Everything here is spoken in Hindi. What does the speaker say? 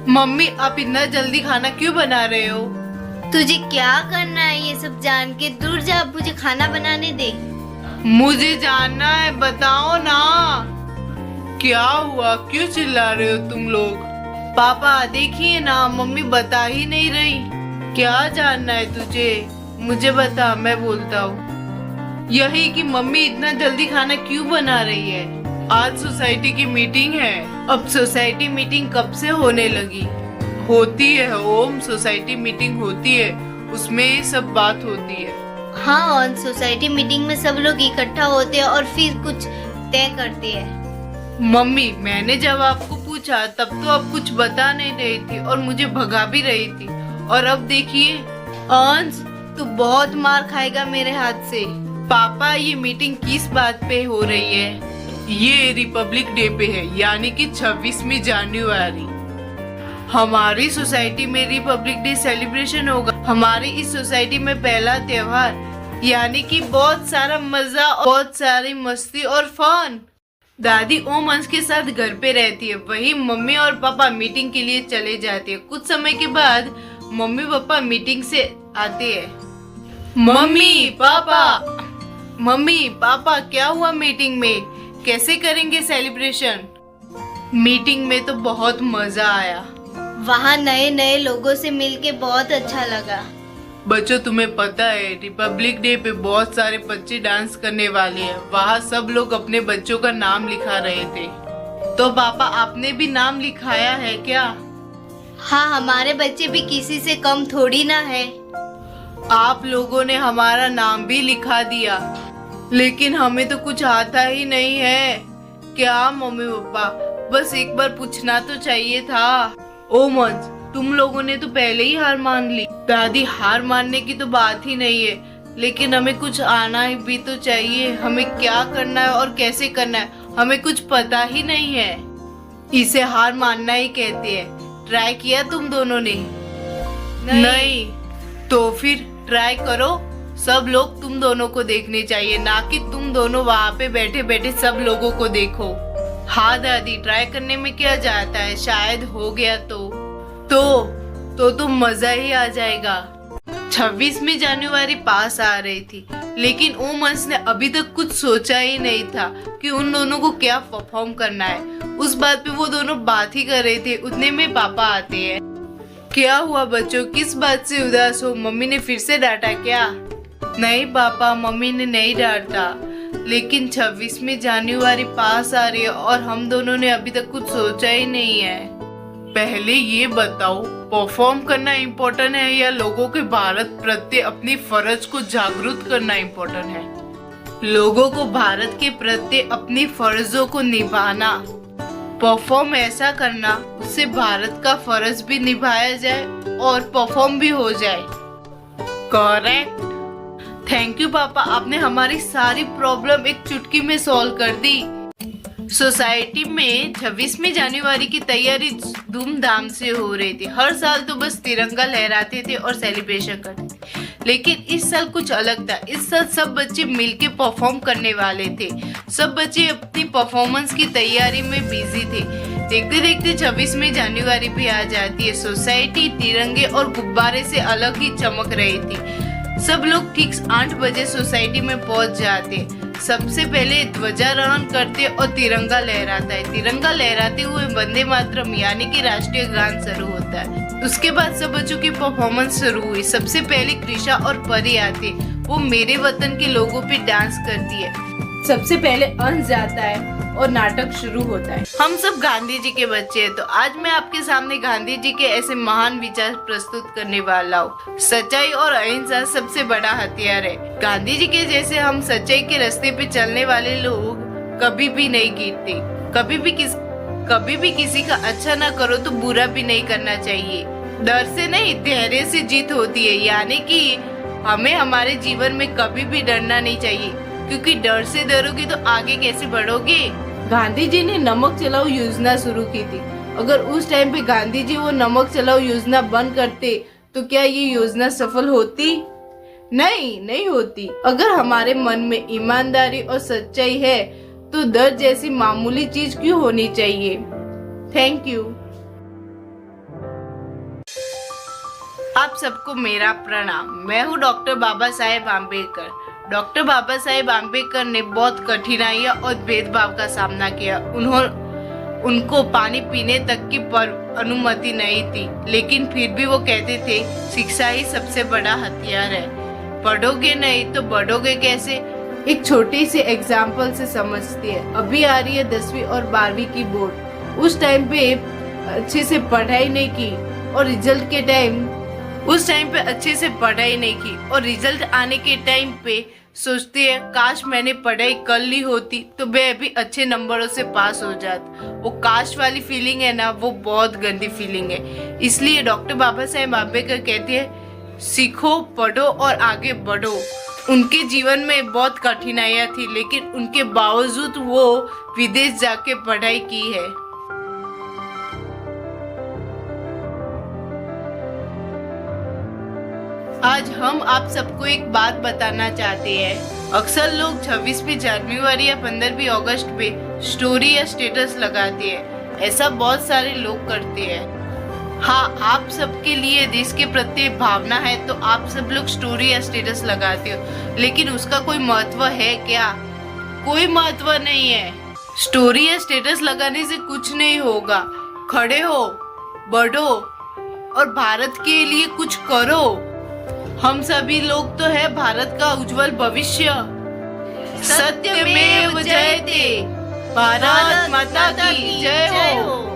मम्मी आप इतना जल्दी खाना क्यों बना रहे हो? तुझे क्या करना है ये सब जान के? दूर जा, मुझे खाना बनाने दे। मुझे जानना है, बताओ ना। क्या हुआ, क्यों चिल्ला रहे हो तुम लोग? पापा देखिए ना, मम्मी बता ही नहीं रही। क्या जानना है तुझे? मुझे बता, मैं बोलता हूँ। यही कि मम्मी इतना जल्दी खाना क्यों बना रही है? आज सोसाइटी की मीटिंग है। अब सोसाइटी मीटिंग कब से होने लगी? होती है ओम, सोसाइटी मीटिंग होती है, उसमें ये सब बात होती है। हाँ, और सोसाइटी मीटिंग में सब लोग इकट्ठा होते हैं और फिर कुछ तय करते हैं। मम्मी मैंने जब आपको पूछा तब तो आप कुछ बता नहीं रही थी और मुझे भगा भी रही थी, और अब देखिए। अंश, तू बहुत मार खाएगा मेरे हाथ से। पापा ये मीटिंग किस बात पे हो रही है? ये रिपब्लिक डे पे है, यानी कि 26वीं जनवरी। हमारी सोसाइटी में रिपब्लिक डे सेलिब्रेशन होगा। हमारी इस सोसाइटी में पहला त्योहार, यानी कि बहुत सारा मजा, बहुत सारी मस्ती और फन। दादी ओम अंश के साथ घर पे रहती है, वही मम्मी और पापा मीटिंग के लिए चले जाते हैं। कुछ समय के बाद मम्मी पापा मीटिंग से आते हैं। मम्मी पापा क्या हुआ मीटिंग में? कैसे करेंगे सेलिब्रेशन? मीटिंग में तो बहुत मजा आया। वहाँ नए नए लोगों से मिलके बहुत अच्छा लगा। बच्चों तुम्हें पता है रिपब्लिक डे पे बहुत सारे बच्चे डांस करने वाले हैं। वहाँ सब लोग अपने बच्चों का नाम लिखा रहे थे। तो पापा आपने भी नाम लिखाया है क्या? हाँ, हमारे बच्चे भी किसी से कम थोड़ी ना है। आप लोगों ने हमारा नाम भी लिखा दिया, लेकिन हमें तो कुछ आता ही नहीं है। क्या मम्मी पापा, बस एक बार पूछना तो चाहिए था। ओ मंज, तुम लोगों ने तो पहले ही हार मान ली। दादी हार मानने की तो बात ही नहीं है, लेकिन हमें कुछ आना भी तो चाहिए। हमें क्या करना है और कैसे करना है हमें कुछ पता ही नहीं है। इसे हार मानना ही कहते हैं। ट्राई किया तुम दोनों ने? नहीं। तो फिर ट्राई करो। सब लोग तुम दोनों को देखने चाहिए, ना कि तुम दोनों वहाँ पे बैठे बैठे सब लोगों को देखो। हाँ दादी, ट्राई करने में क्या जाता है, शायद हो गया तो मजा ही आ जाएगा। 26वीं जनवरी पास आ रही थी, लेकिन ओम अंश ने अभी तक कुछ सोचा ही नहीं था कि उन दोनों को क्या परफॉर्म करना है। उस बात पे वो दोनों बात ही कर रहे थे, उतने में पापा आते हैं। क्या हुआ बच्चों, किस बात से उदास हो? मम्मी ने फिर से डांटा क्या? नहीं पापा, मम्मी ने नहीं डांटा, लेकिन 26वीं जनवरी पास आ रही है और हम दोनों ने अभी तक कुछ सोचा ही नहीं है। पहले ये बताओ, परफॉर्म करना इम्पोर्टेंट है या लोगों के भारत प्रति अपनी फर्ज को जागरूक करना इम्पोर्टेंट है? लोगों को भारत के प्रति अपनी फर्जों को निभाना, परफॉर्म ऐसा करना उससे भारत का फर्ज भी निभाया जाए और परफॉर्म भी हो जाए। करेक्ट। थैंक यू पापा, आपने हमारी सारी प्रॉब्लम एक चुटकी में सॉल्व कर दी। सोसाइटी में 26वीं जनवरी की तैयारी धूमधाम से हो रही थी। हर साल तो बस तिरंगा लहराते थे और सेलिब्रेशन करते थे, लेकिन इस साल कुछ अलग था। इस साल सब बच्चे मिलके परफॉर्म करने वाले थे। सब बच्चे अपनी परफॉर्मेंस की तैयारी में बिजी थे। देखते देखते 26वीं जनवरी भी आ जाती है। सोसाइटी तिरंगे और गुब्बारे से अलग ही चमक रही थी। सब लोग ठीक 8 बजे सोसाइटी में पहुंच जाते। सबसे पहले ध्वजारोहण करते और तिरंगा लहराता है। तिरंगा लहराते हुए वंदे मातरम यानी कि राष्ट्रीय गान शुरू होता है। उसके बाद सब बच्चों की परफॉर्मेंस शुरू हुई। सबसे पहले कृषा और परी आते, वो मेरे वतन के लोगों पे डांस करती है। सबसे पहले अंश जाता है और नाटक शुरू होता है। हम सब गांधी जी के बच्चे हैं, तो आज मैं आपके सामने गांधी जी के ऐसे महान विचार प्रस्तुत करने वाला हूँ। सच्चाई और अहिंसा सबसे बड़ा हथियार है। गांधी जी के जैसे हम सच्चाई के रास्ते पे चलने वाले लोग कभी भी नहीं गिरते। कभी भी किसी का अच्छा ना करो तो बुरा भी नहीं करना चाहिए। डर से नहीं, धैर्य से जीत होती है। यानी कि हमें हमारे जीवन में कभी भी डरना नहीं चाहिए, क्योंकि डर से डरोगे तो आगे कैसे बढ़ोगे। गांधी जी ने नमक चलाओ योजना शुरू की थी। अगर उस टाइम पे गांधी जी वो नमक चलाओ योजना बंद करते तो क्या ये योजना सफल होती? नहीं होती। अगर हमारे मन में ईमानदारी और सच्चाई है तो डर जैसी मामूली चीज क्यों होनी चाहिए। Thank you. आप सबको मेरा प्रणाम। मैं हूँ डॉक्टर बाबा साहेब आम्बेडकर। डॉक्टर बाबा साहेब आम्बेडकर ने बहुत कठिनाइयाँ और भेदभाव का सामना किया। उनको पानी पीने तक की अनुमति नहीं थी, लेकिन फिर भी वो कहते थे शिक्षा ही सबसे बड़ा हथियार है। पढ़ोगे नहीं तो बढ़ोगे कैसे? एक छोटी सी एग्जाम्पल से समझती है। अभी आ रही है 10वीं और 12वीं की बोर्ड। उस टाइम पे अच्छे से पढ़ाई नहीं की और रिजल्ट के टाइम अच्छे से पढ़ाई नहीं की और रिजल्ट आने के टाइम पे सोचती है काश मैंने पढ़ाई कर ली होती तो मैं अभी अच्छे नंबरों से पास हो जाता। वो काश वाली फीलिंग है ना, वो बहुत गंदी फीलिंग है। इसलिए डॉक्टर बाबा साहेब आम्बेडकर कहते हैं सीखो, पढ़ो और आगे बढ़ो। उनके जीवन में बहुत कठिनाइयां थी, लेकिन उनके बावजूद वो विदेश जाके पढ़ाई की है। आज हम आप सबको एक बात बताना चाहते हैं। अक्सर लोग 26वीं जनवरी या 15वीं अगस्त पे स्टोरी या स्टेटस लगाते हैं। ऐसा बहुत सारे लोग करते हैं। हाँ, आप सबके लिए देश के प्रति भावना है तो आप सब लोग स्टोरी या स्टेटस लगाते हो, लेकिन उसका कोई महत्व है क्या? कोई महत्व नहीं है। स्टोरी या स्टेटस लगाने से कुछ नहीं होगा। खड़े हो, बढ़ो और भारत के लिए कुछ करो। हम सभी लोग तो है भारत का उज्जवल भविष्य। सत्यमेव जयते। भारत माता की जय हो।